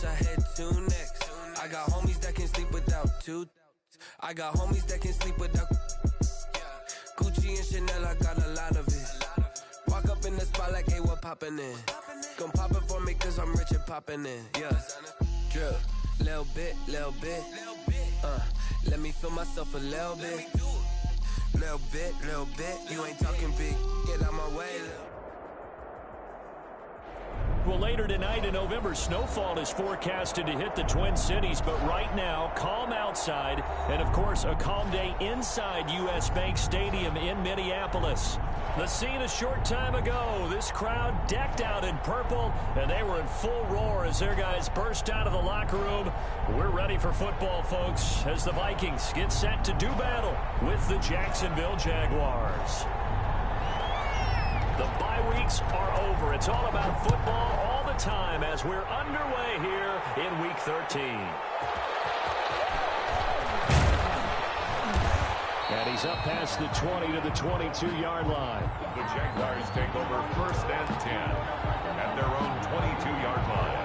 wish I had two necks. I got homies that can sleep without two. I got homies that can sleep without Gucci and Chanel, I got a lot of it. Walk up in the spot like, hey, what poppin' in? Gon' pop it for me cause I'm rich and poppin' in. Yeah, drip, little bit. Let me feel myself a little bit. Little bit. You ain't talking big, get out my way. Well, later tonight in November, snowfall is forecasted to hit the Twin Cities, but right now, calm outside, and of course, a calm day inside U.S. Bank Stadium in Minneapolis. The scene a short time ago, this crowd decked out in purple, and they were in full roar as their guys burst out of the locker room. We're ready for football, folks, as the Vikings get set to do battle with the Jacksonville Jaguars. The bye weeks are over. It's all about football all the time as we're underway here in Week 13. And he's up past the 20 to the 22-yard line. The Jaguars take over 1st and 10 at their own 22-yard line.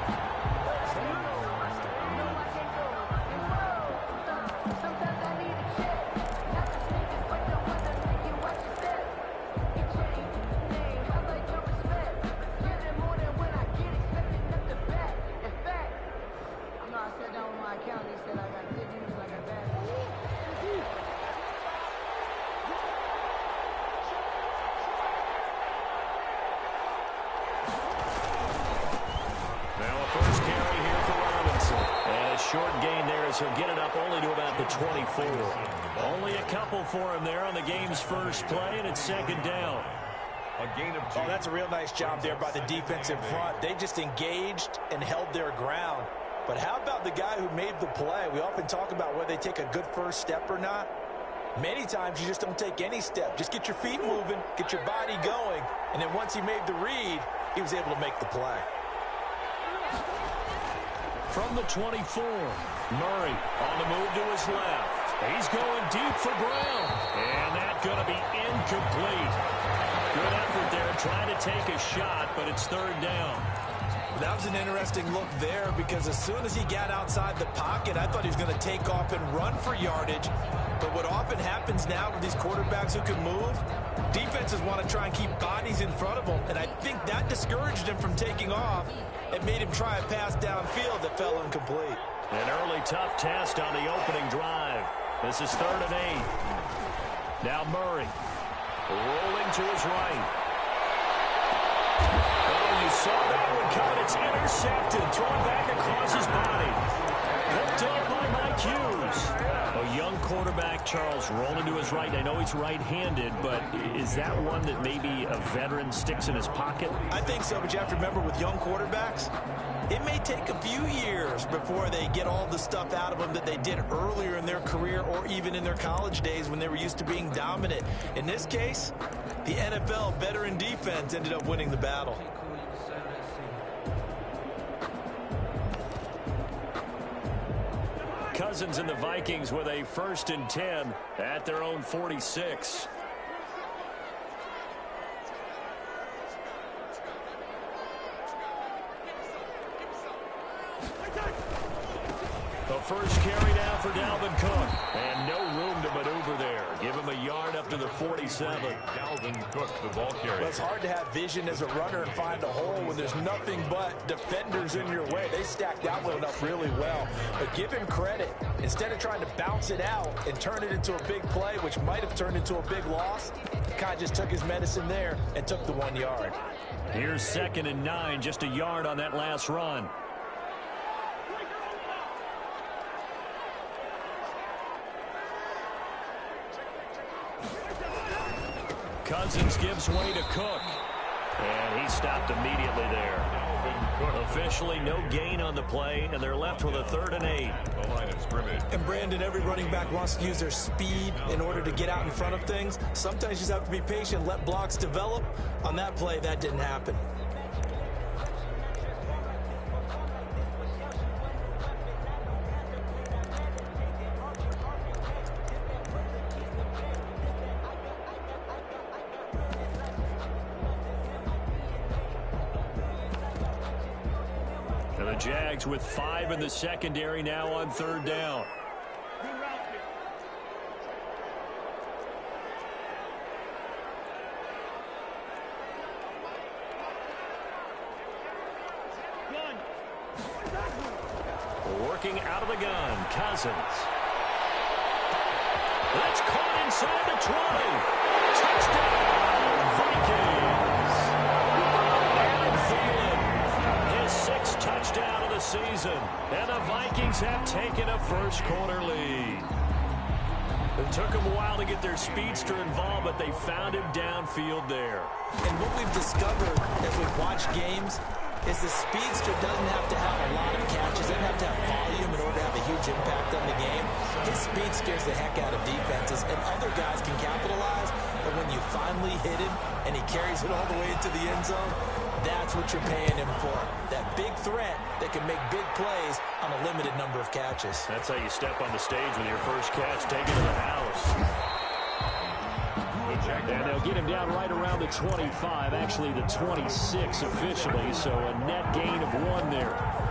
Short gain there as he'll get it up only to about the 24. Only a couple for him there on the game's first play, and it's 2nd down. A gain of 2. Oh, that's a real nice job there by the defensive front. They just engaged and held their ground. But how about the guy who made the play? We often talk about whether they take a good first step or not. Many times you just don't take any step. Just get your feet moving, get your body going, and then once he made the read, he was able to make the play. From the 24, Murray on the move to his left. He's going deep for Brown. And that's going to be incomplete. Good effort there trying to take a shot, but it's 3rd down. That was an interesting look there because as soon as he got outside the pocket, I thought he was going to take off and run for yardage. But what often happens now with these quarterbacks who can move, defenses want to try and keep bodies in front of them. And I think that discouraged him from taking off. It made him try a pass downfield that fell incomplete. An early tough test on the opening drive. This is 3rd and 8. Now Murray rolling to his right. Oh, you saw that one coming. It's intercepted. Thrown back across his body. Picked up by Mike Hughes. A young quarterback, Charles, rolling to his right. I know he's right-handed, but is that one that maybe a veteran sticks in his pocket? I think so, but you have to remember with young quarterbacks, it may take a few years before they get all the stuff out of them that they did earlier in their career or even in their college days when they were used to being dominant. In this case, the NFL veteran defense ended up winning the battle. Cousins and the Vikings with a 1st and 10 at their own 46. The first carry down for Dalvin Cook. And no room to maneuver there. Give him a yard up to the 47. Dalvin Cook, the ball carrier. Well, it's hard to have vision as a runner and find a hole when there's nothing but defenders in your way. They stacked that one up really well. But give him credit. Instead of trying to bounce it out and turn it into a big play, which might have turned into a big loss, Kai just took his medicine there and took the 1 yard. Here's 2nd and 9, just a yard on that last run. Cousins gives way to Cook. And he stopped immediately there. Officially no gain on the play, and they're left with a 3rd and 8. The line of scrimmage. And Brandon, every running back wants to use their speed in order to get out in front of things. Sometimes you just have to be patient, let blocks develop. On that play, that didn't happen. The Jags with 5 in the secondary now on 3rd down. Working out of the gun, Cousins. That's caught inside the 20. Touchdown, Vikings. Adam Thielen, his 6th touchdown of the season. And the Vikings have taken a first-quarter lead. It took them a while to get their speedster involved, but they found him downfield there. And what we've discovered as we've watched games is the speedster doesn't have to have a lot of catches, doesn't have to have volume in order to have a huge impact on the game. His speed scares the heck out of defenses, and other guys can capitalize, but when you finally hit him and he carries it all the way into the end zone, that's what you're paying him for. That big threat that can make big plays on a limited number of catches. That's how you step on the stage with your first catch, take it to the house. And they'll get him down right around the 25, actually the 26 officially, so a net gain of 1 there.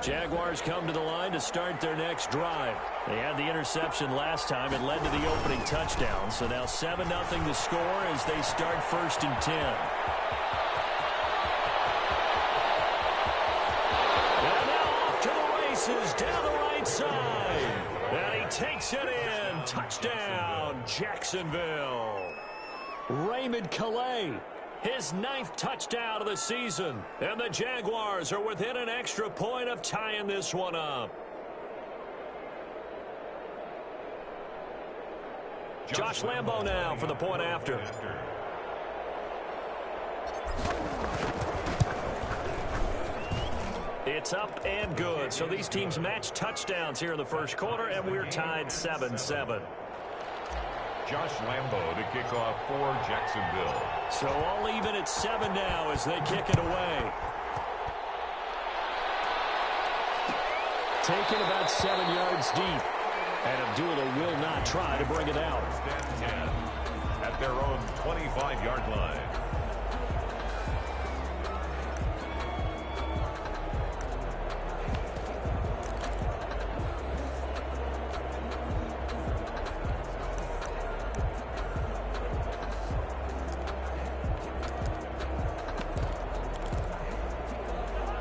Jaguars come to the line to start their next drive. They had the interception last time. It led to the opening touchdown. So now 7-0 the score as they start 1st and 10. And now off to the races down the right side. And he takes it in. Touchdown, Jacksonville. Raymond Calais, his 9th touchdown of the season. And the Jaguars are within an extra point of tying this one up. Josh Lambo now for the point after. It's up and good. So these teams match touchdowns here in the first quarter, and we're tied 7-7. Josh Lambo to kick off for Jacksonville. So all even at 7 now as they kick it away. Taken about 7 yards deep. And Abdullah will not try to bring it out. At their own 25-yard line.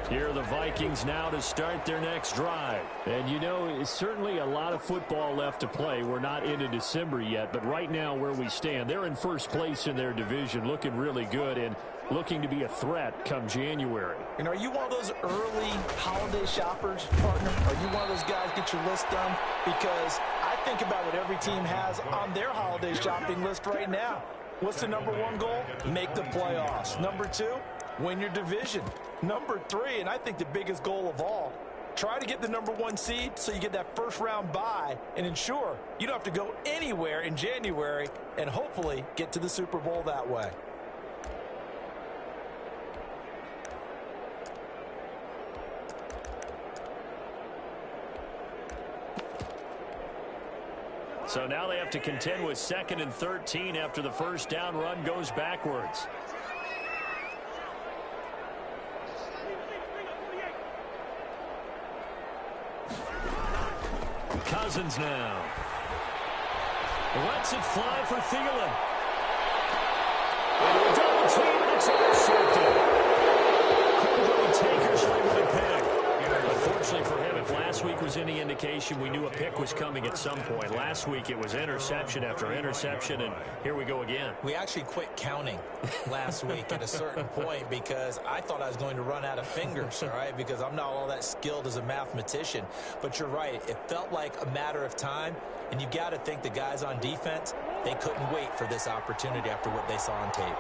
Here are the Vikings now to start their next drive. And you know, it's certainly a lot of football left to play. We're not into December yet, but right now where we stand, they're in first place in their division, looking really good and looking to be a threat come January. And are you one of those early holiday shoppers, partner? Are you one of those guys get your list done? Because I think about what every team has on their holiday shopping list right now. What's the #1 goal? Make the playoffs. #2, win your division. #3, and I think the biggest goal of all, try to get the #1 seed so you get that first-round bye and ensure you don't have to go anywhere in January and hopefully get to the Super Bowl that way. So now they have to contend with 2nd and 13 after the first down run goes backwards. Cousins now. Lets it fly for Thielen. And a double team, and it's intercepted. Takersley with a pick. Unfortunately for him, if last week was any indication, we knew a pick was coming at some point. Last week it was interception after interception, and here we go again. We actually quit counting last week at a certain point because I thought I was going to run out of fingers, all right, because I'm not all that skilled as a mathematician. But you're right. It felt like a matter of time, and you got to think the guys on defense, they couldn't wait for this opportunity after what they saw on tape.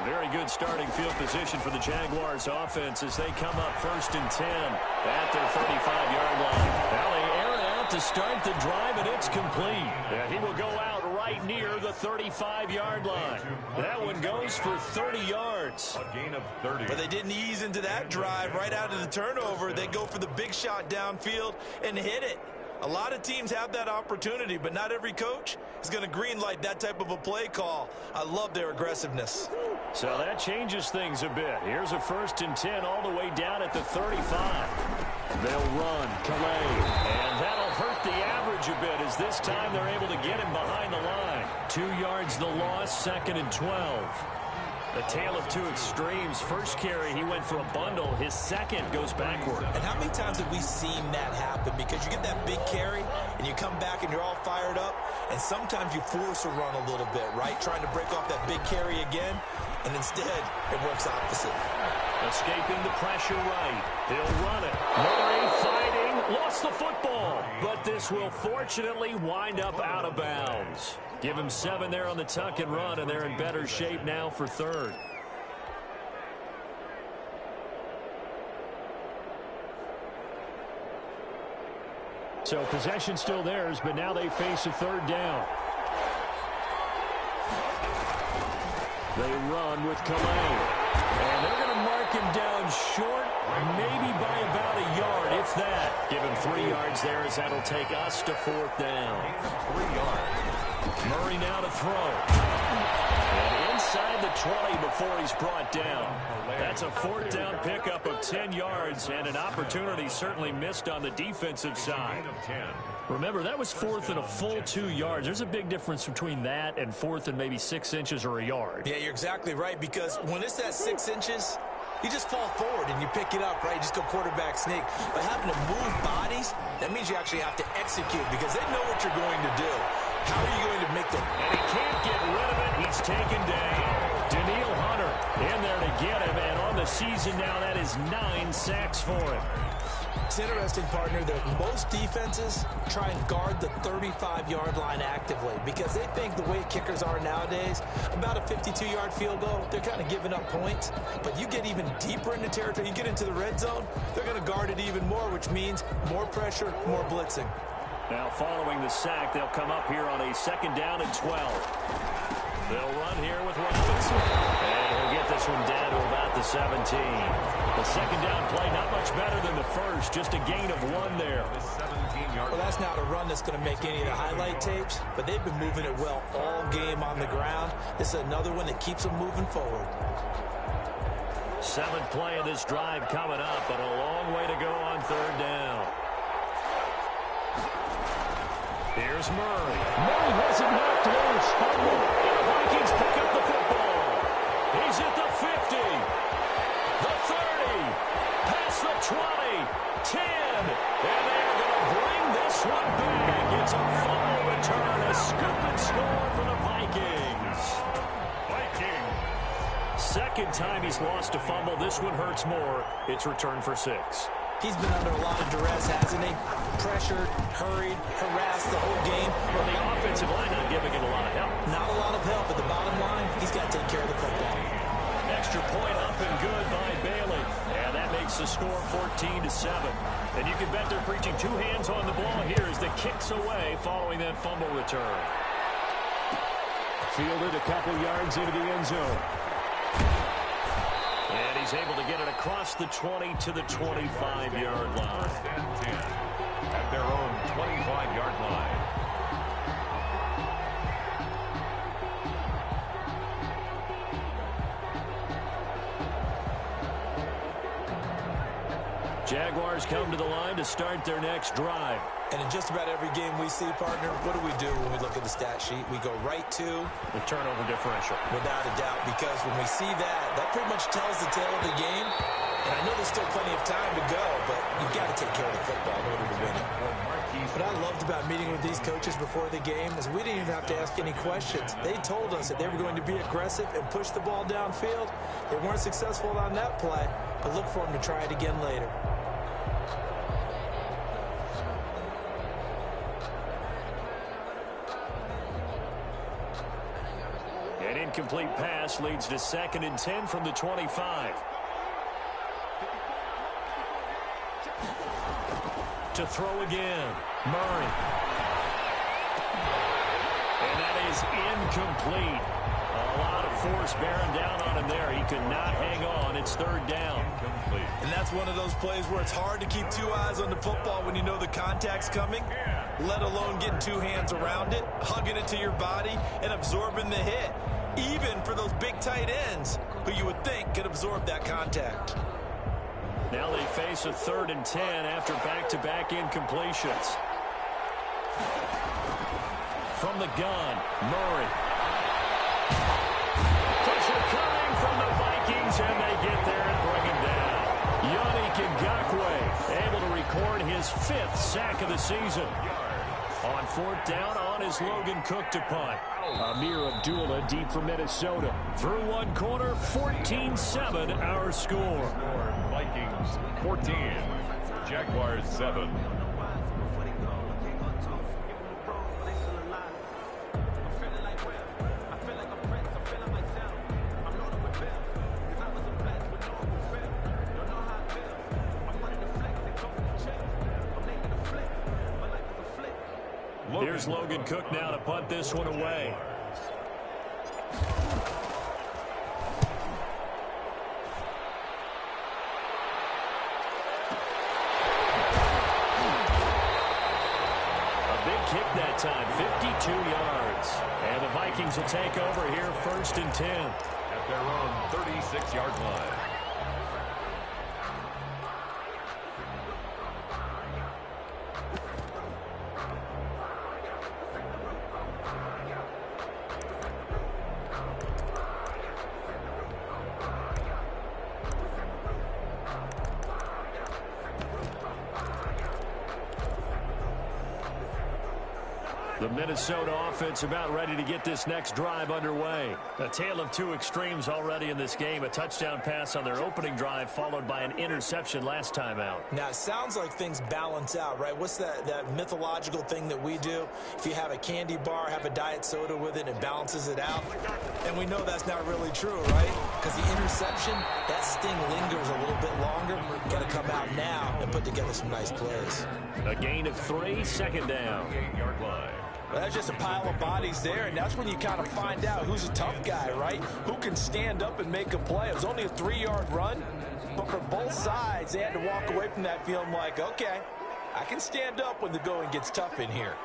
Very good starting field position for the Jaguars offense as they come up 1st and 10 at their 35-yard line. Now they air it out to start the drive, and it's complete. And he will go out right right near the 35-yard line. That one goes for 30 yards. A gain of 30. But they didn't ease into that drive right out of the turnover. They go for the big shot downfield and hit it. A lot of teams have that opportunity, but not every coach is going to green light that type of a play call. I love their aggressiveness. So that changes things a bit. Here's a 1st and 10 all the way down at the 35. They'll run, Calais, and that'll hurt the average a bit as this time they're able to get him behind the line. 2 yards the loss, 2nd and 12. A tale of two extremes. First carry, he went for a bundle. His second goes backward. And how many times have we seen that happen? Because you get that big carry, and you come back and you're all fired up, and sometimes you force a run a little bit, right? Trying to break off that big carry again, and instead it works opposite. Escaping the pressure right. He'll run it. Murray fighting. Lost the football. But this will fortunately wind up out of bounds. Give him 7 there on the tuck and run, and they're in better shape now for 3rd. So possession still theirs, but now they face a 3rd down. They run with Calais. And they're going to mark him down short, maybe by about a yard, if that. Give him 3 yards there as that'll take us to 4th down. 3 yards. Murray now to throw. And inside the 20 before he's brought down. That's a 4th down pickup of 10 yards and an opportunity certainly missed on the defensive side. Remember, that was 4th and a full 2 yards. There's a big difference between that and 4th and maybe 6 inches or a yard. Yeah, you're exactly right, because when it's at 6 inches, you just fall forward and you pick it up, right? You just go quarterback sneak. But having to move bodies, that means you actually have to execute because they know what you're going to do. How are you going to make them? And he can't get rid of it. He's taken down. Daniil Hunter in there to get him, and on the season now, that is 9 sacks for him. It's interesting, partner, that most defenses try and guard the 35-yard line actively because they think the way kickers are nowadays, about a 52-yard field goal, they're kind of giving up points. But you get even deeper into territory, you get into the red zone, they're going to guard it even more, which means more pressure, more blitzing. Now following the sack, they'll come up here on a 2nd down and 12. They'll run here with Robinson. And he'll get this one down to about the 17. The 2nd down play not much better than the first, just a gain of 1 there. Well, that's not a run that's going to make any of the highlight tapes, but they've been moving it well all game on the ground. This is another one that keeps them moving forward. 7th play of this drive coming up, but a long way to go on 3rd down. Here's Murray. Murray has it knocked loose. Fumble. And the Vikings pick up the football. He's at the 50. The 30. Past the 20. 10. And they're going to bring this one back. It's a fumble return. A scoop and score for the Vikings. Second time he's lost a fumble. This one hurts more. It's returned for 6. He's been under a lot of duress, hasn't he? Pressured, hurried, harassed the whole game. Well, the offensive line not giving it a lot of help. Not a lot of help, but the bottom line, he's got to take care of the football. Extra point up and good by Bailey. And that makes the score 14-7. And you can bet they're preaching 2 hands on the ball here as the kick's away following that fumble return. Fielded a couple yards into the end zone. And he's able to get it across the 20 to the 25-yard line. 1st and 10 at their own 25-yard line. Jaguars come to the line to start their next drive. And in just about every game we see, partner, what do we do when we look at the stat sheet? We go right to the turnover differential. Without a doubt, because when we see that, that pretty much tells the tale of the game. And I know there's still plenty of time to go, but you've got to take care of the football in order to win it. What I loved about meeting with these coaches before the game is we didn't even have to ask any questions. They told us that they were going to be aggressive and push the ball downfield. They weren't successful on that play, but look for them to try it again later. An incomplete pass leads to 2nd and 10 from the 25. To throw again, Murray. And that is incomplete. A lot of force bearing down on him there. He could not hang on. It's third down. And that's one of those plays where it's hard to keep two eyes on the football when you know the contact's coming, let alone getting two hands around it, hugging it to your body, and absorbing the hit, even for those big tight ends who you would think could absorb that contact. Now they face a 3rd and 10 after back-to-back incompletions. From the gun, Murray. Pressure coming from the Vikings, and they get there and bring him down. Yannick Ngakoue able to record his 5th sack of the season. On 4th down, on is Logan Cook to punt. Amir Abdullah deep for Minnesota. Through one corner, 14-7 our score. Vikings 14, Jaguars 7. Here's Logan Cook now to punt this one away. A big kick that time, 52 yards. And the Vikings will take over here, 1st and 10. At their own 36-yard line. The Minnesota offense about ready to get this next drive underway. A tale of two extremes already in this game. A touchdown pass on their opening drive followed by an interception last time out. Now, it sounds like things balance out, right? What's that mythological thing that we do? If you have a candy bar, have a diet soda with it, it balances it out. And we know that's not really true, right? Because the interception, that sting lingers a little bit longer. Got to come out now and put together some nice plays. A gain of 3, 2nd down. 8-yard line. Well, that's just a pile of bodies there, and that's when you kind of find out who's a tough guy, right? Who can stand up and make a play. It was only a 3-yard run, but for both sides, they had to walk away from that feeling like, okay, I can stand up when the going gets tough in here.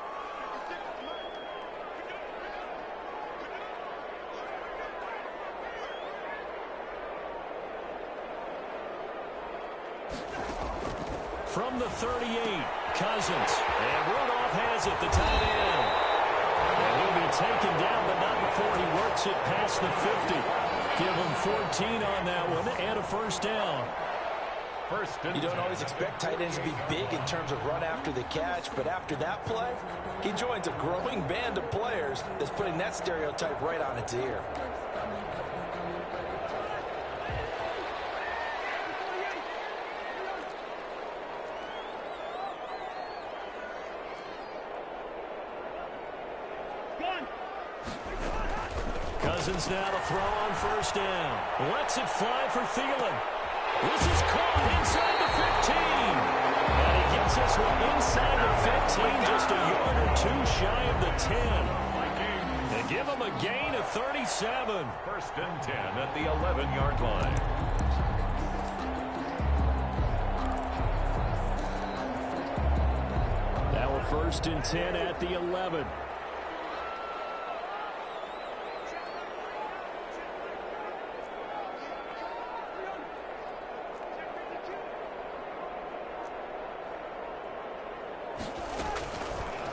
From the 38, Cousins. And Rudolph has it, the tight end. And he'll be taken down, but not before he works it past the 50. Give him 14 on that one and a 1st down. You don't always expect tight ends to be big in terms of run after the catch, but after that play, he joins a growing band of players that's putting that stereotype right on its ear. Cousins now to throw on 1st down. Lets it fly for Thielen. This is caught inside the 15. And he gets this one inside the 15, just a yard or 2 shy of the 10. They give him a gain of 37. 1st and 10 at the 11-yard line. Now a 1st and 10 at the 11.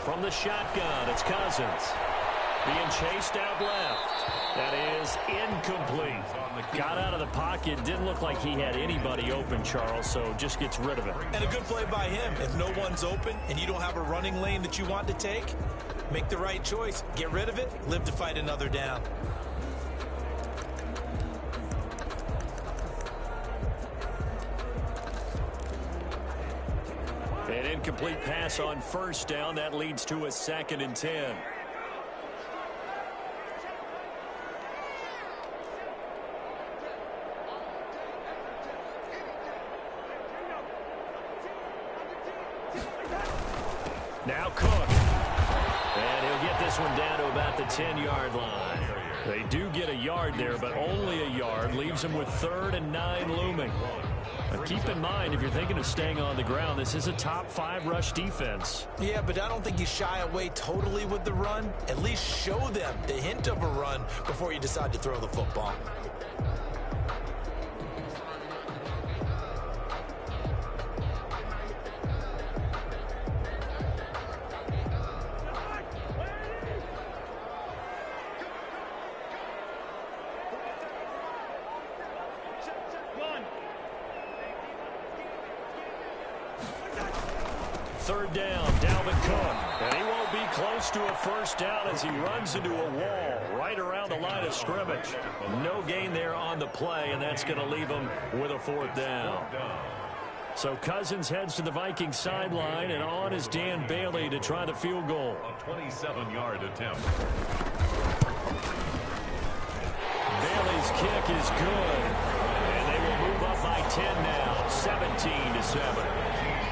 From the shotgun, it's Cousins. Being chased out left. That is incomplete. Got out of the pocket. Didn't look like he had anybody open, Charles, so just gets rid of it. And a good play by him. If no one's open and you don't have a running lane that you want to take, make the right choice. Get rid of it. Live to fight another down. An incomplete pass on 1st down. That leads to a 2nd and 10. Now Cook. And he'll get this one down to about the 10-yard line. They do get a yard there, but only a yard. Leaves them with 3rd and 9 looming. Now keep in mind, if you're thinking of staying on the ground, this is a top 5 rush defense. Yeah, but I don't think you shy away totally with the run. At least show them the hint of a run before you decide to throw the football. Third down, Dalvin Cook. And he won't be close to a first down as he runs into a wall right around the line of scrimmage. No gain there on the play, and that's going to leave him with a 4th down. So Cousins heads to the Vikings sideline, and on is Dan Bailey to try the field goal. A 27-yard attempt. Bailey's kick is good, and they will move up by 10 now, 17-7.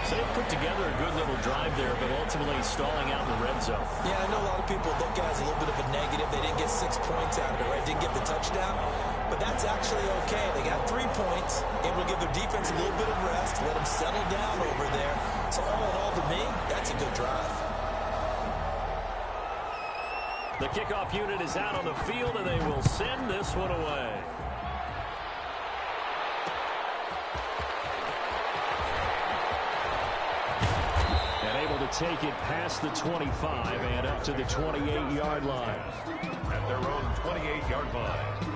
So they put together a good little drive there, but ultimately stalling out in the red zone. Yeah, I know a lot of people look at it as a little bit of a negative. They didn't get 6 points out of it, right? Didn't get the touchdown. But that's actually okay. They got 3 points, able to give their defense a little bit of rest, let them settle down over there. So all in all, to me, that's a good drive. The kickoff unit is out on the field, and they will send this one away. Take it past the 25 and up to the 28-yard line. At their own 28-yard line.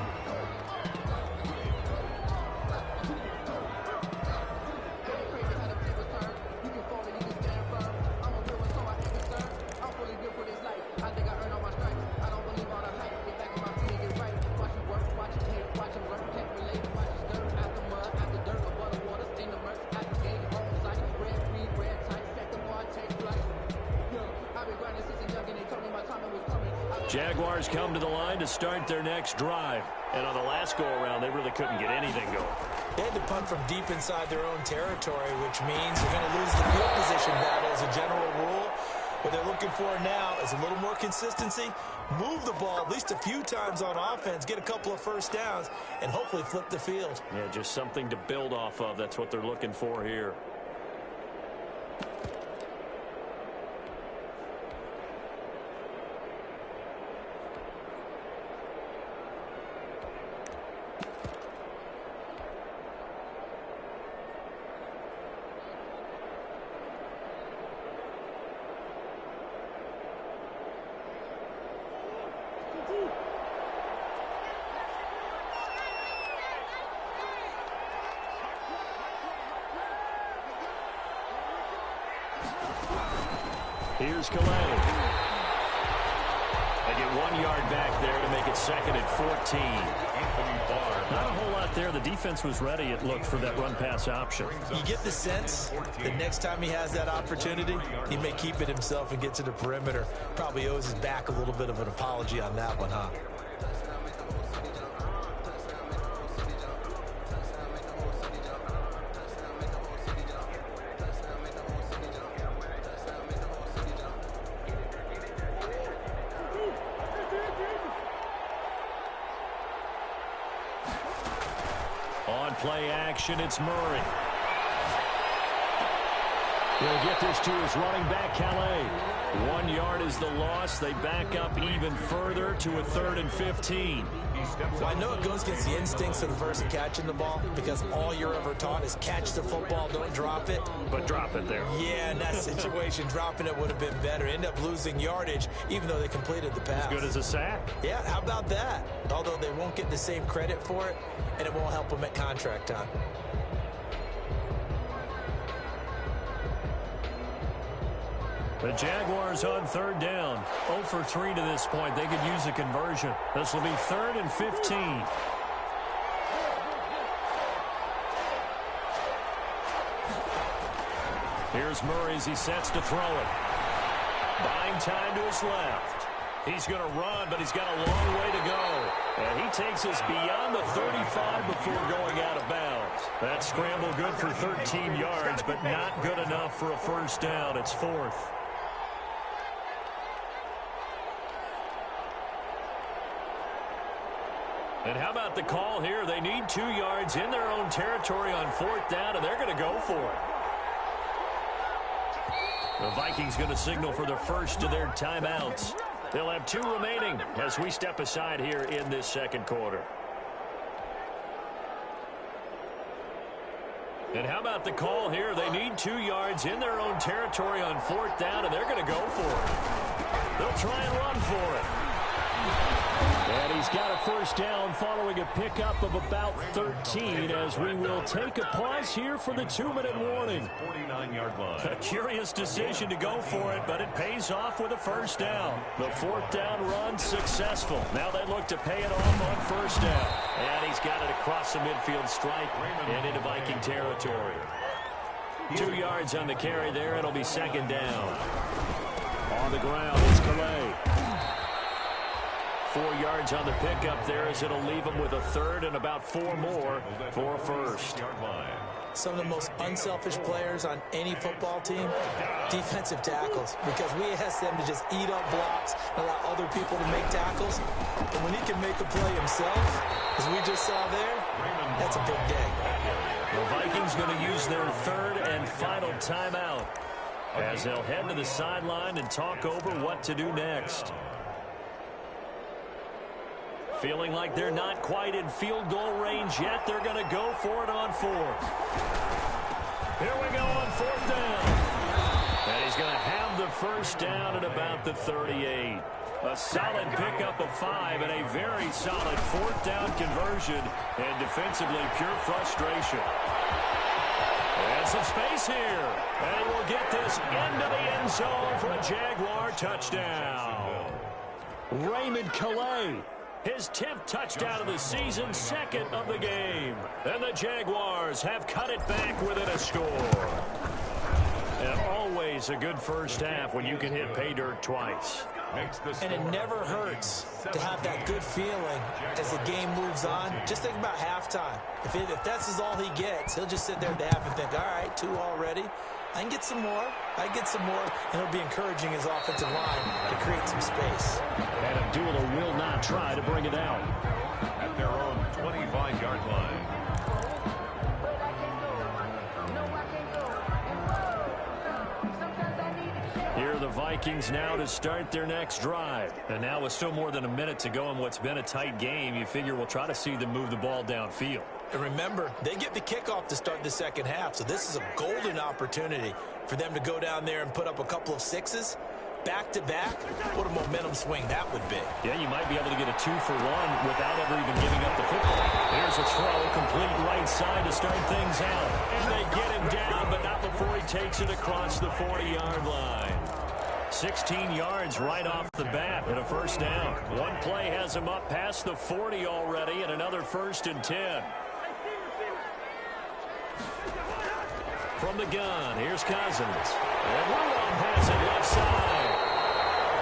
Jaguars come to the line to start their next drive. And on the last go-around, they really couldn't get anything going. They had to punt from deep inside their own territory, which means they're going to lose the field position battle as a general rule. What they're looking for now is a little more consistency, move the ball at least a few times on offense, get a couple of first downs, and hopefully flip the field. Yeah, just something to build off of. That's what they're looking for here. Here's Calais. They get 1 yard back there to make it 2nd and 14. Not a whole lot there. The defense was ready, it looked, for that run-pass option. You get the sense that next time he has that opportunity, he may keep it himself and get to the perimeter. Probably owes his back a little bit of an apology on that one, huh? On play action, it's Murray. He'll get this to his running back, Calais. 1 yard is the loss. They back up even further to a 3rd and 15. Well, I know it goes against the instincts of the person catching the ball because all you're ever taught is catch the football, don't drop it. But drop it there. Yeah, in that situation, dropping it would have been better. End up losing yardage, even though they completed the pass. As good as a sack. Yeah, how about that? Although they won't get the same credit for it, and it won't help them at contract time. The Jaguars on 3rd down. 0 for 3 to this point. They could use a conversion. This will be 3rd and 15. Here's Murray as he sets to throw it. Buying time to his left. He's going to run, but he's got a long way to go. And he takes us beyond the 35 before going out of bounds. That scramble good for 13 yards, but not good enough for a first down. It's 4th. And how about the call here? They need 2 yards in their own territory on 4th down, and they're going to go for it. The Vikings going to signal for the first of their timeouts. They'll have 2 remaining as we step aside here in this second quarter. And how about the call here? They need 2 yards in their own territory on 4th down, and they're going to go for it. They'll try and run for it. And he's got a first down following a pickup of about 13 as we will take a pause here for the 2-minute warning. 49-yard line. A curious decision to go for it, but it pays off with a first down. The 4th down run successful. Now they look to pay it off on first down. And he's got it across the midfield stripe and into Viking territory. 2 yards on the carry there. It'll be second down. On the ground, it's Calais. 4 yards on the pickup there as it'll leave them with a third and about 4 more for a first. Some of the most unselfish players on any football team, defensive tackles, because we ask them to just eat up blocks and allow other people to make tackles. But when he can make a play himself, as we just saw there, that's a big day. The Vikings going to use their third and final timeout as they'll head to the sideline and talk over what to do next. Feeling like they're not quite in field goal range yet. They're going to go for it on 4th. Here we go on 4th down. And he's going to have the first down at about the 38. A solid pickup of 5 and a very solid 4th down conversion. And defensively, pure frustration. And some space here. And he will get this into the end zone for a Jaguar touchdown. Raymond Calais. His 10th touchdown of the season, 2nd of the game. And the Jaguars have cut it back within a score. And always a good first half when you can hit pay dirt twice. And it never hurts to have that good feeling as the game moves on. Just think about halftime. If that's all he gets, he'll just sit there at the half and think, all right, 2 already. I can get some more. I can get some more. And it'll be encouraging his offensive line to create some space. And Abdullah will not try to bring it out. At their own 25-yard line. Here are the Vikings now to start their next drive. And now with still more than a minute to go in what's been a tight game, you figure we'll try to see them move the ball downfield. And remember, they get the kickoff to start the second half, so this is a golden opportunity for them to go down there and put up a couple of 6s back-to-back. What a momentum swing that would be. Yeah, you might be able to get a 2-for-1 without ever even giving up the football. Here's a throw, complete right side to start things out. And they get him down, but not before he takes it across the 40-yard line. 16 yards right off the bat and a first down. One play has him up past the 40 already and another 1st and 10. From the gun, here's Cousins. And Rudolph has it left side.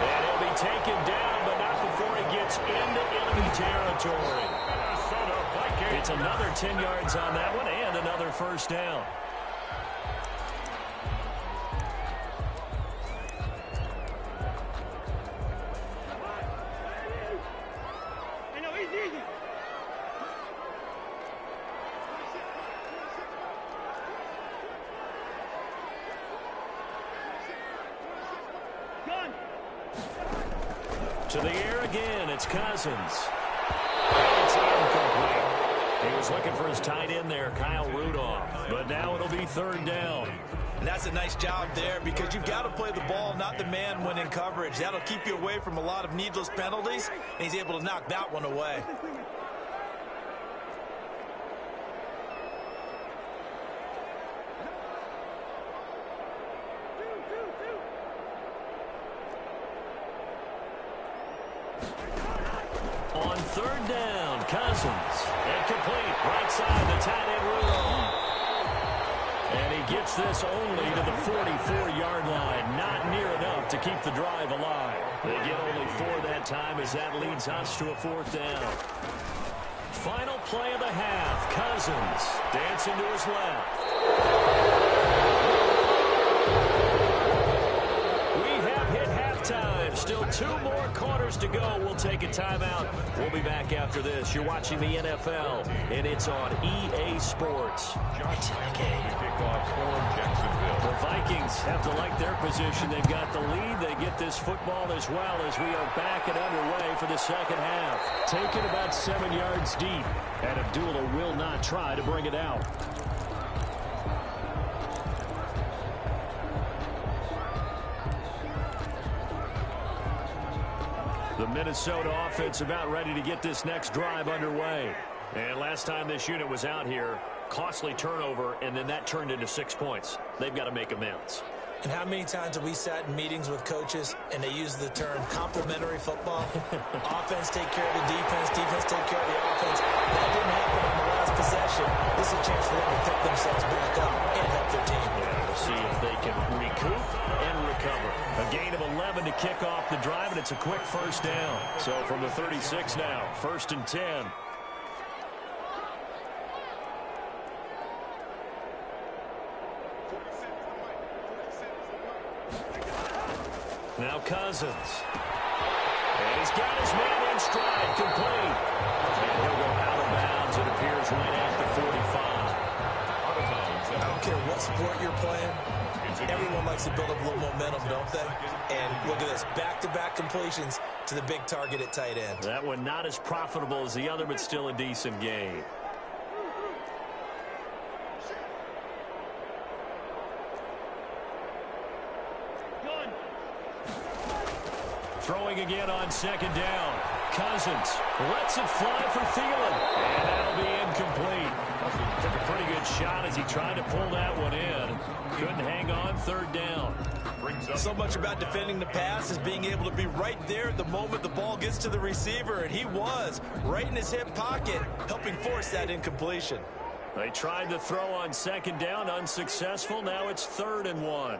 And he'll be taken down, but not before he gets into enemy territory. It's another 10 yards on that one and another first down. To the air again, it's Cousins. It's incomplete. He was looking for his tight end there, Kyle Rudolph. But now it'll be 3rd down. And that's a nice job there because you've got to play the ball, not the man when in coverage. That'll keep you away from a lot of needless penalties, and he's able to knock that one away. On 3rd down, Cousins. Incomplete, right side, the tight end Rudolph. And he gets this only to the 44-yard line. Not near enough to keep the drive alive. They get only 4 that time as that leads us to a 4th down. Final play of the half. Cousins dancing to his left. We have hit halftime. Still 2 more quarters to go. We'll take a timeout. We'll be back after this. You're watching the NFL, and it's on EA Sports. It's in the game. The Vikings have to like their position. They've got the lead. They get this football as well as we are back and underway for the second half. Taken about 7 yards deep, and Abdullah will not try to bring it out. The Minnesota offense about ready to get this next drive underway. And last time this unit was out here, costly turnover, and then that turned into 6 points. They've got to make amends. And how many times have we sat in meetings with coaches and they use the term complementary football? Offense take care of the defense, defense take care of the offense. That didn't happen on the last possession. This is a chance for them to pick themselves back up and help their team. Yeah, we'll see if they can recoup and recover. A gain of 11 to kick off the drive, and it's a quick first down. So from the 36 now, 1st and 10. Now Cousins. And he's got his man in stride, complete. And he'll go out of bounds, it appears, right at the 45. I don't care what sport you're playing. Everyone likes to build up a little momentum, don't they? And look at this, back-to-back completions to the big target at tight end. That one not as profitable as the other, but still a decent gain. Throwing again on 2nd down. Cousins lets it fly for Thielen. And that'll be incomplete. Took a pretty good shot as he tried to pull that one in. Couldn't hang on, 3rd down. So much about defending the pass is being able to be right there at the moment the ball gets to the receiver, and he was right in his hip pocket, helping force that incompletion. They tried to throw on 2nd down, unsuccessful. Now it's 3rd and 1.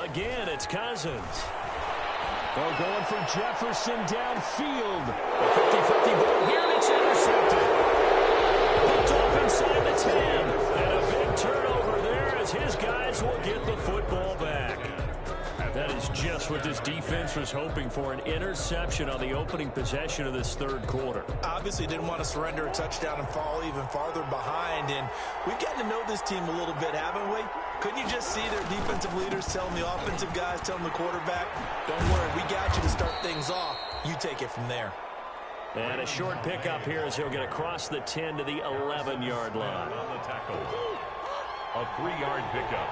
Again, it's Cousins. They're going for Jefferson downfield. A 50-50 ball here, and it's intercepted. Picked off inside the 10. And a big turnover there as his guys will get the football back. That is just what this defense was hoping for, an interception on the opening possession of this 3rd quarter. Obviously didn't want to surrender a touchdown and fall even farther behind, and we've gotten to know this team a little bit, haven't we? Couldn't you just see their defensive leaders telling the offensive guys, telling the quarterback, don't worry, we got you to start things off. You take it from there. And a short pickup here as he'll get across the 10 to the 11-yard line. On the tackle. A 3-yard pickup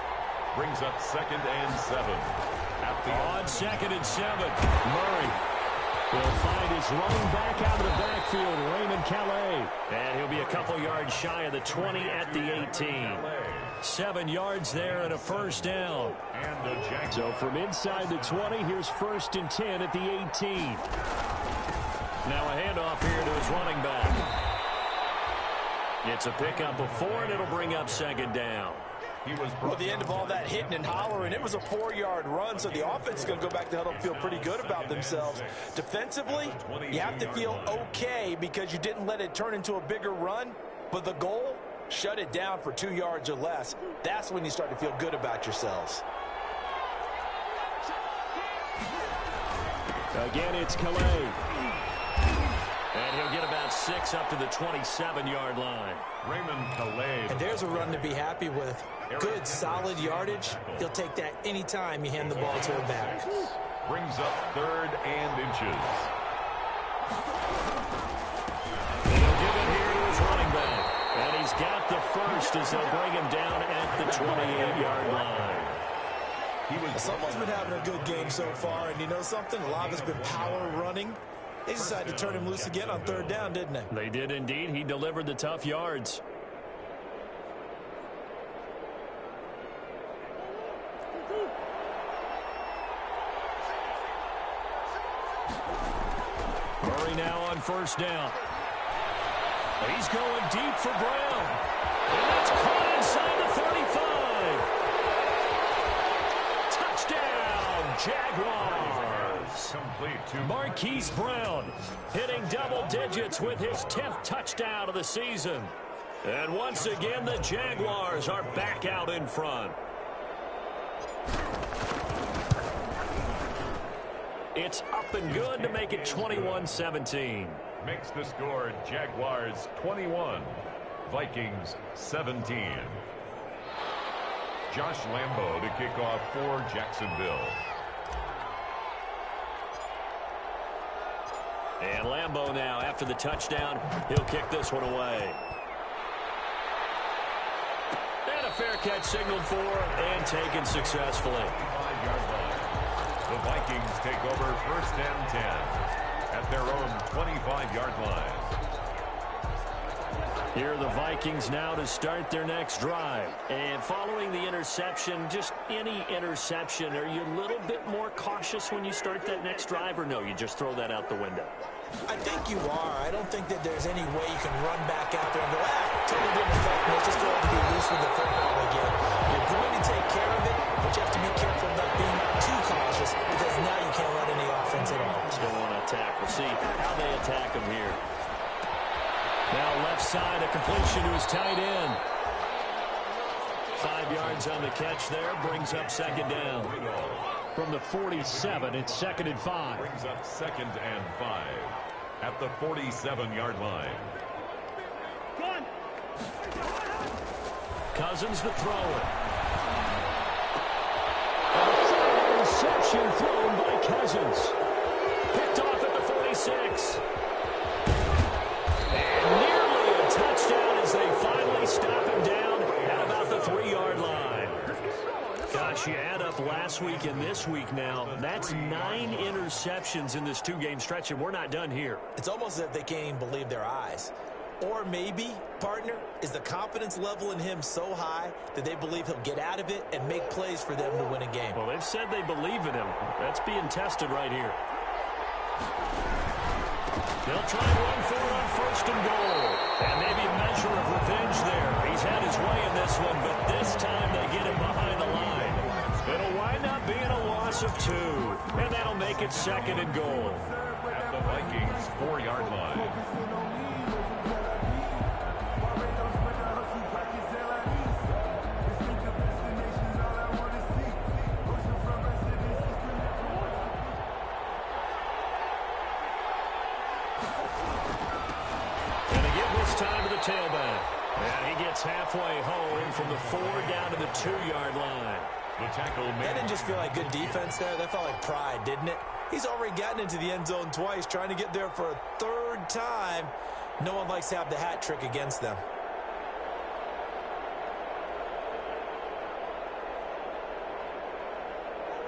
brings up 2nd and 7. On 2nd and 7, Murray will find his running back out of the backfield, Raymond Calais. And he'll be a couple yards shy of the 20 at the 18. 7 yards there and a 1st down. So from inside the 20, here's 1st and 10 at the 18. Now a handoff here to his running back. It's a pickup of 4, and it'll bring up 2nd down. Well, at the end of all that hitting and hollering, it was a 4-yard run, so the offense is going to go back to huddle and feel pretty good about themselves. Defensively, you have to feel okay because you didn't let it turn into a bigger run, but the goal, shut it down for 2 yards or less. That's when you start to feel good about yourselves. Again, it's Calais. And he'll get about 6 up to the 27-yard line. Raymond Calais. And there's a run to be happy with. Good, solid yardage. He'll take that any time you hand the ball to him back. Brings up 3rd and inches. And he'll give it here to his running back. And he's got the 1st as they'll bring him down at the 28-yard line. Someone's been having a good game so far, and you know something? A lot of it's been power running. They decided to turn him loose again on 3rd down, didn't they? They did indeed. He delivered the tough yards. Murray now on 1st down. He's going deep for Brown. And that's caught inside the 35. Touchdown, Jaguars. Complete to Marquise Brown hitting double digits with his 10th touchdown of the season. And once again, the Jaguars are back out in front. It's up and good to make it 21-17. Makes the score Jaguars 21, Vikings 17. Josh Lambo to kick off for Jacksonville. And Lambo now, after the touchdown, he'll kick this one away. And a fair catch signaled for and taken successfully. 5-yard line. The Vikings take over 1st and 10 at their own 25-yard line. Here are the Vikings now to start their next drive. And following the interception, just any interception, are you a little bit more cautious when you start that next drive, or no, you just throw that out the window? I think you are. I don't think that there's any way you can run back out there and go, totally didn't affect me. Just go ahead and be loose with the football again. You're going to take care of it, but you have to be careful about being too cautious because now you can't run any offense at all. Still want to attack. We'll see how they attack him here. Now left side, a completion to his tight end. 5 yards on the catch there, brings up second down. From the 47, it's 2nd and 5. Brings up 2nd and 5 at the 47-yard line. Cousins to throw it. Interception thrown by Cousins. Picked off at the 46. And nearly a touchdown as they finally stop him down at about the 3-yard line. Gosh, you add up last week and this week now, that's 9 interceptions in this 2-game stretch, and we're not done here. It's almost as if they can't even believe their eyes. Or maybe, partner, is the confidence level in him so high that they believe he'll get out of it and make plays for them to win a game. Well, they've said they believe in him. That's being tested right here. They'll try and run for it on 1st and goal. And maybe a measure of revenge there. He's had his way in this one, but this time they get him behind the line. It'll wind up being a loss of 2. And that'll make it 2nd and goal. At the Vikings' 4-yard line. Tailback. And he gets halfway home from the 4 down to the 2-yard line. The tackle made. That didn't just feel like good defense there. That felt like pride, didn't it? He's already gotten into the end zone twice, trying to get there for a 3rd time. No one likes to have the hat trick against them.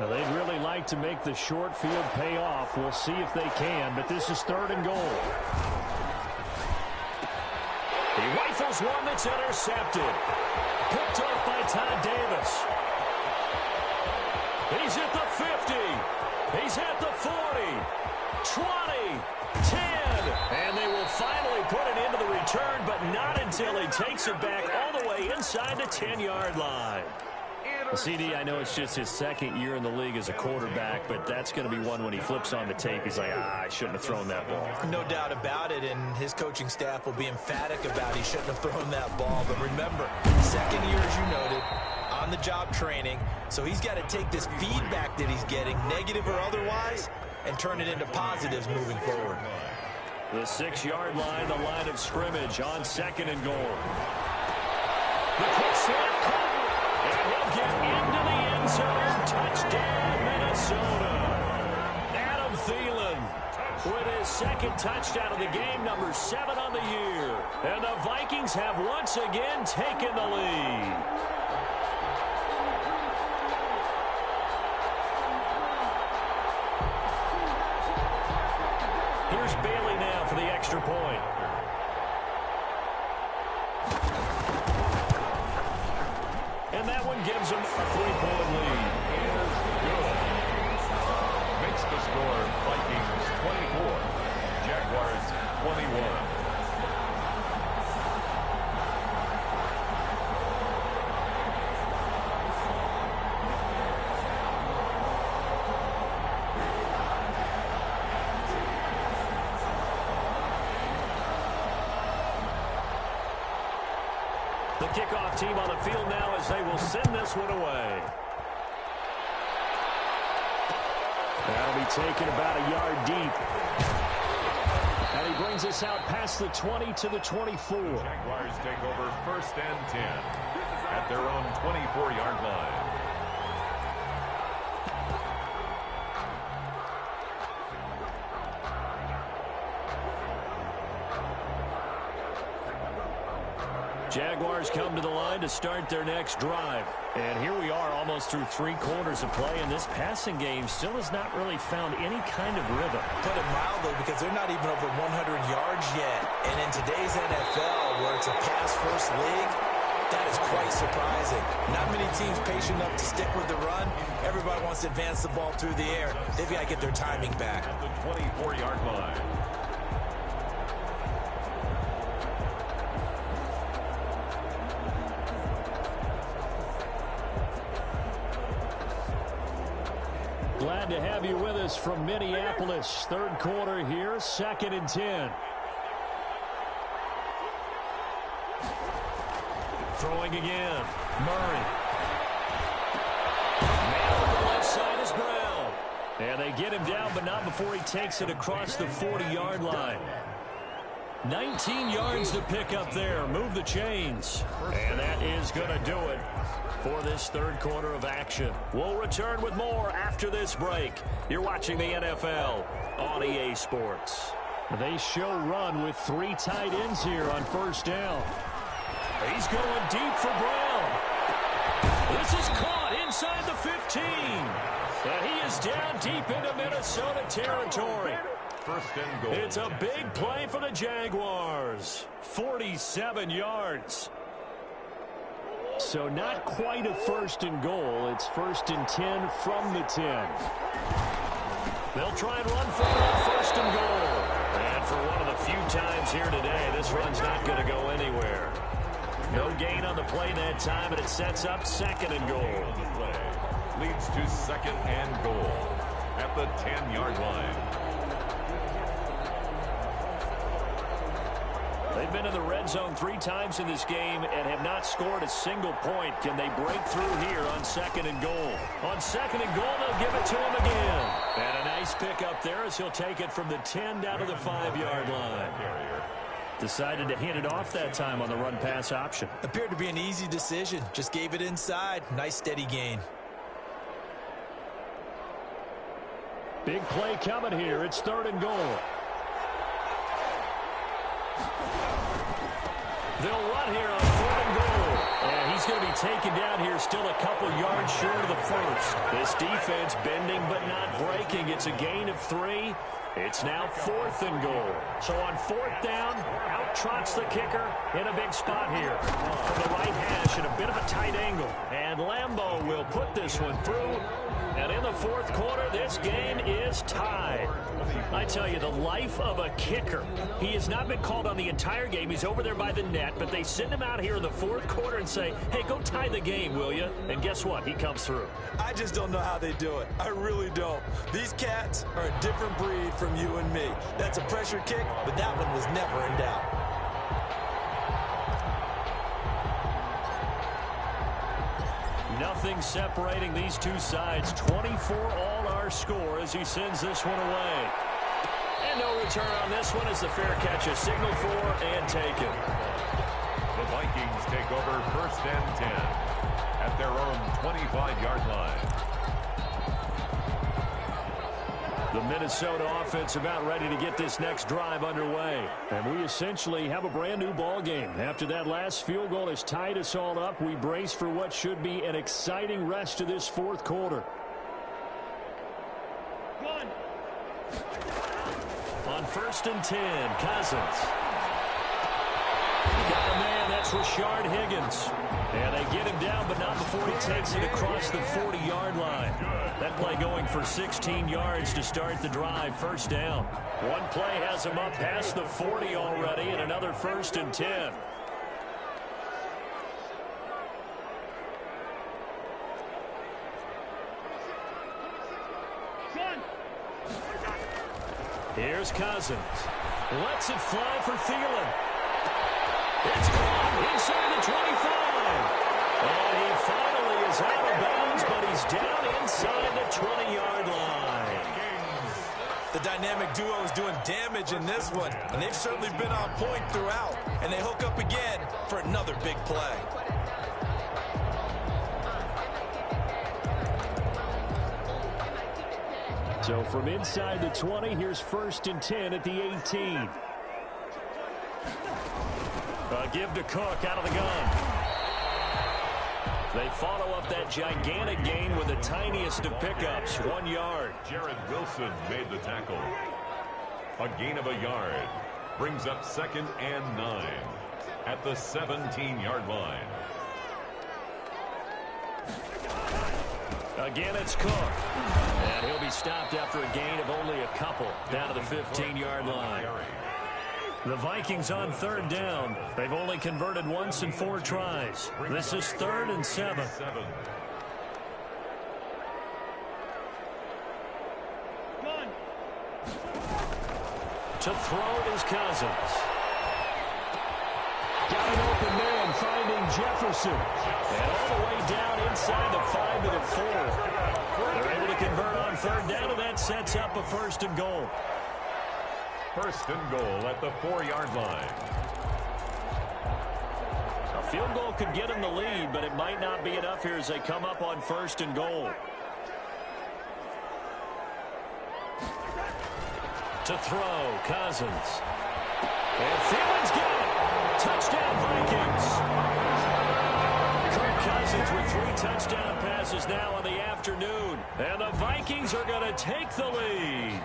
Now, they'd really like to make the short field pay off. We'll see if they can, but this is 3rd and goal. He rifles one that's intercepted. Picked off by Todd Davis. He's at the 50. He's at the 40. 20. 10. And they will finally put it into the return, but not until he takes it back all the way inside the 10-yard line. Well, CD, I know it's just his 2nd year in the league as a quarterback, but that's going to be one when he flips on the tape. He's like, I shouldn't have thrown that ball. No doubt about it, and his coaching staff will be emphatic about he shouldn't have thrown that ball. But remember, 2nd year, as you noted, on-the-job training, so he's got to take this feedback that he's getting, negative or otherwise, and turn it into positives moving forward. The 6-yard line, the line of scrimmage on 2nd and goal. The quick slant caught. And he'll get into the end zone. Touchdown, Minnesota. Adam Thielen with his 2nd touchdown of the game, number 7 on the year. And the Vikings have once again taken the lead. Here's Bailey now for the extra point. And that one gives them a 3-point lead. Good. Makes the score Vikings 24, Jaguars 21. The kickoff team on the field now as they will send this one away. taken about a yard deep. And he brings us out past the 20 to the 24. Jaguars take over 1st and 10 at their own 24-yard line. Jaguars come to the line to start their next drive. And here we are almost through 3 quarters of play, and this passing game still has not really found any kind of rhythm. Put it mildly, because they're not even over 100 yards yet. And in today's NFL, where it's a pass-first league, that is quite surprising. Not many teams patient enough to stick with the run. Everybody wants to advance the ball through the air. They've got to get their timing back. At the 24-yard line. Glad to have you with us from Minneapolis. 3rd quarter here, 2nd and 10. Throwing again. Murray. Man on the left side is Brown. And they get him down, but not before he takes it across the 40-yard line. 19 yards to pick up there. Move the chains. And that is going to do it for this 3rd quarter of action. We'll return with more after this break. You're watching the NFL on EA Sports. They show run with 3 tight ends here on 1st down. He's going deep for Brown. This is caught inside the 15. And he is down deep into Minnesota territory. 1st and goal. It's a big play for the Jaguars. 47 yards. So not quite a 1st and goal. It's 1st and 10 from the 10. They'll try and run for it on 1st and goal. And for one of the few times here today, this run's not going to go anywhere. No gain on the play that time, and it sets up 2nd and goal. Leads to 2nd and goal at the 10-yard line. They've been in the red zone 3 times in this game and have not scored a single point. Can they break through here on 2nd and goal? On 2nd and goal, they'll give it to him again. And a nice pick up there as he'll take it from the 10 down to the 5-yard line. Decided to hand it off that time on the run-pass option. Appeared to be an easy decision. Just gave it inside. Nice steady gain. Big play coming here. It's 3rd and goal. They'll run here on 4th and goal. And he's going to be taken down here still a couple yards short of the 1st. This defense bending but not breaking. It's a gain of 3. It's now 4th and goal. So on 4th down, out trots the kicker in a big spot here. From the right hash at a bit of a tight angle. And Lambeau will put this one through. And in the 4th quarter, this game is tied. I tell you, the life of a kicker. He has not been called on the entire game. He's over there by the net, but they send him out here in the 4th quarter and say, hey, go tie the game, will you? And guess what? He comes through. I just don't know how they do it. I really don't. These cats are a different breed from you and me. That's a pressure kick, but that one was never in doubt. Nothing separating these two sides. 24 all our score as he sends this one away. And no return on this one as the fair catch is signaled for and taken. The Vikings take over 1st and 10 at their own 25-yard line. The Minnesota offense about ready to get this next drive underway. And we essentially have a brand new ball game. After that last field goal has tied us all up, we brace for what should be an exciting rest of this 4th quarter. On 1st and 10, Cousins. Got a man, that's Rashard Higgins. And they get him down, but not before he takes it across the 40-yard line. That play going for 16 yards to start the drive. 1st down. One play has him up past the 40 already, and another 1st and 10. Here's Cousins. Lets it fly for Thielen. It's caught inside the 25. And he finally is out of bounds, but he's down inside the 20-yard line. The dynamic duo is doing damage in this one, and they've certainly been on point throughout. And they hook up again for another big play. So from inside the 20, here's 1st and 10 at the 18. A give to Cook out of the gun. They follow up that gigantic gain with the tiniest of pickups, 1 yard. Jared Wilson made the tackle. A gain of a yard brings up 2nd and 9 at the 17-yard line. Again, it's Cook. And he'll be stopped after a gain of only a couple down to the 15-yard line. The Vikings on 3rd down. They've only converted once in 4 tries. This is 3rd and 7. To throw is Cousins. Got an open man finding Jefferson. And all the way down inside the 5 to the 4. They're able to convert on 3rd down, and that sets up a 1st and goal. 1st and goal at the 4-yard line. A field goal could get them the lead, but it might not be enough here as they come up on 1st and goal. To throw, Cousins. And Thielman's got it. Touchdown, Vikings. Kirk Cousins with 3 touchdown passes now in the afternoon. And the Vikings are going to take the lead.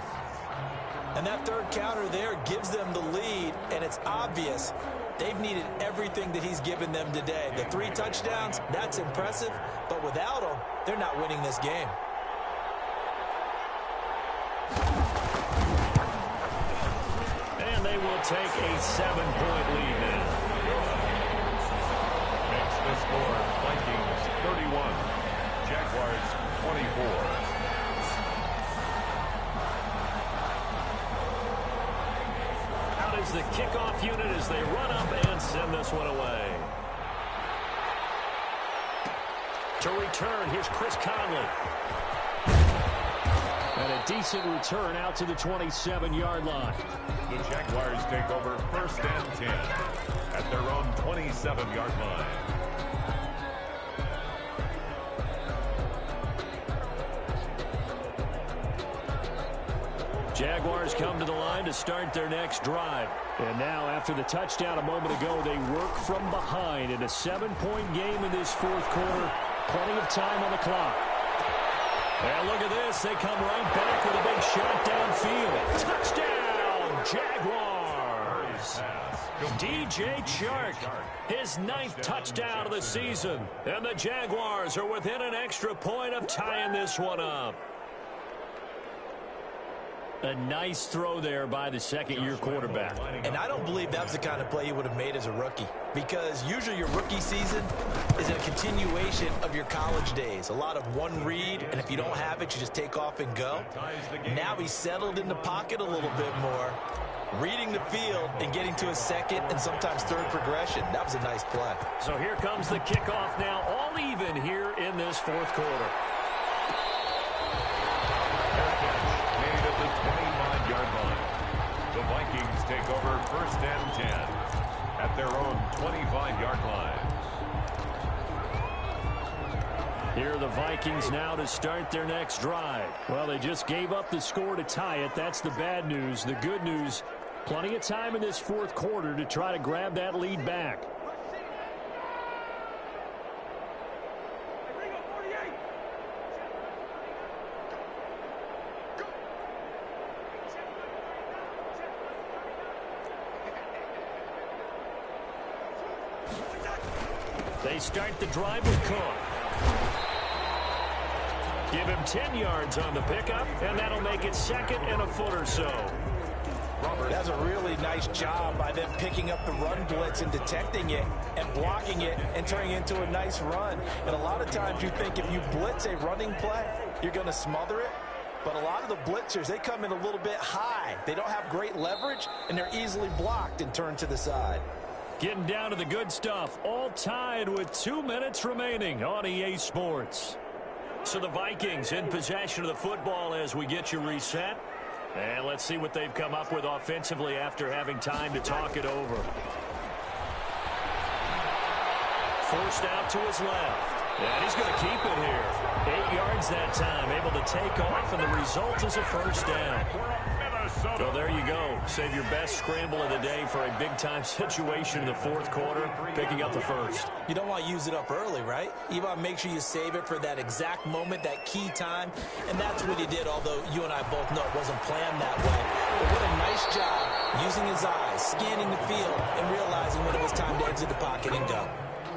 And that 3rd counter there gives them the lead, and it's obvious they've needed everything that he's given them today. The 3 touchdowns, that's impressive, but without them, they're not winning this game. And they will take a 7-point lead now. Makes the score Vikings 31, Jaguars 24. The kickoff unit as they run up and send this one away. To return, here's Chris Conley. And a decent return out to the 27-yard line. The Jaguars take over 1st and 10 at their own 27-yard line. Jaguars come to the line to start their next drive. And now, after the touchdown a moment ago, they work from behind in a 7-point game in this 4th quarter. Plenty of time on the clock. And look at this. They come right back with a big shot downfield. Touchdown, Jaguars! DJ Chark, his 9th touchdown of the season. And the Jaguars are within an extra point of tying this one up. A nice throw there by the 2nd-year quarterback. And I don't believe that was the kind of play he would have made as a rookie, because usually your rookie season is a continuation of your college days. A lot of one read, and if you don't have it, you just take off and go. Now he's settled in the pocket a little bit more, reading the field and getting to a 2nd and sometimes 3rd progression. That was a nice play. So here comes the kickoff now, all even here in this 4th quarter. The 25-yard line. The Vikings take over 1st and 10 at their own 25-yard line. Here are the Vikings now to start their next drive. Well, they just gave up the score to tie it. That's the bad news. The good news, plenty of time in this 4th quarter to try to grab that lead back. They start the drive with Cook. Give him 10 yards on the pickup, and that'll make it 2nd and a foot or so. That's a really nice job by them picking up the run blitz and detecting it and blocking it and turning it into a nice run. And a lot of times you think if you blitz a running play, you're going to smother it. But a lot of the blitzers, they come in a little bit high. They don't have great leverage, and they're easily blocked and turned to the side. Getting down to the good stuff, all tied with 2 minutes remaining on EA Sports. So the Vikings in possession of the football as we get you reset. And let's see what they've come up with offensively after having time to talk it over. Forced out to his left. And he's going to keep it here. 8 yards that time, able to take off, and the result is a first down. So there you go. Save your best scramble of the day for a big-time situation in the fourth quarter, picking up the first. You don't want to use it up early, right? You want to make sure you save it for that exact moment, that key time, and that's what he did, although you and I both know it wasn't planned that way. But what a nice job using his eyes, scanning the field, and realizing when it was time to exit the pocket and go.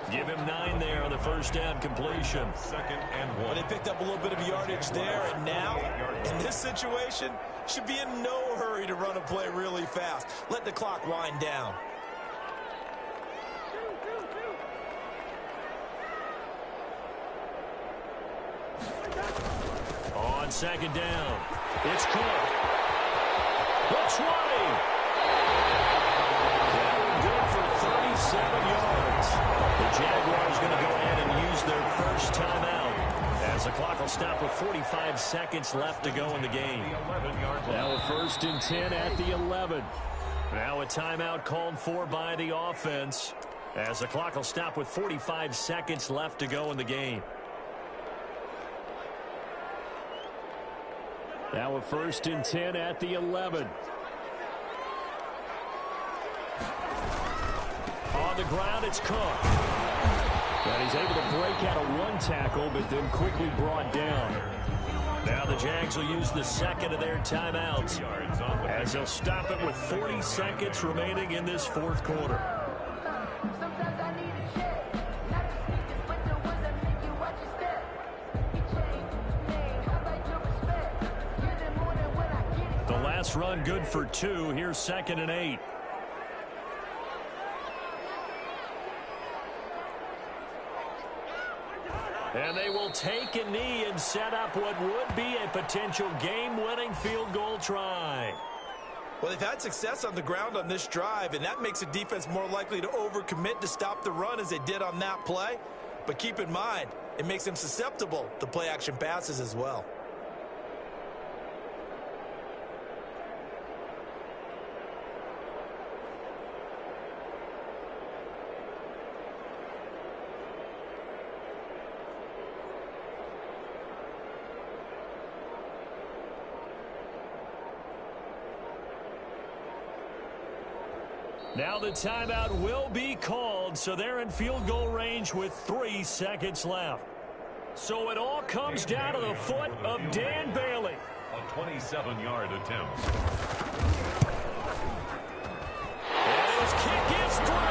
Give him 9 there on the first down completion. 2nd and 1. Well, they picked up a little bit of yardage there, and now, in this situation, should be in no hurry to run a play really fast. Let the clock wind down. On 2nd down, it's Cook. The 20. Good for 37 yards. The Jaguars going to go ahead and use their first timeout as the clock will stop with 45 seconds left to go in the game. Now a 1st and 10 at the 11. Now a timeout called for by the offense as the clock will stop with 45 seconds left to go in the game. Now a 1st and 10 at the 11. On the ground, it's Cook. And he's able to break out of 1 tackle, but then quickly brought down. Now the Jags will use the second of their timeouts as they'll stop it with 40 seconds remaining in this fourth quarter. The last run good for 2. Here's 2nd and 8. And they will take a knee and set up what would be a potential game-winning field goal try. Well, they've had success on the ground on this drive, and that makes a defense more likely to overcommit to stop the run as they did on that play. But keep in mind, it makes them susceptible to play-action passes as well. Now the timeout will be called, so they're in field goal range with 3 seconds left. So it all comes down to the foot of Dan Bailey. A 27-yard attempt. And his kick is through.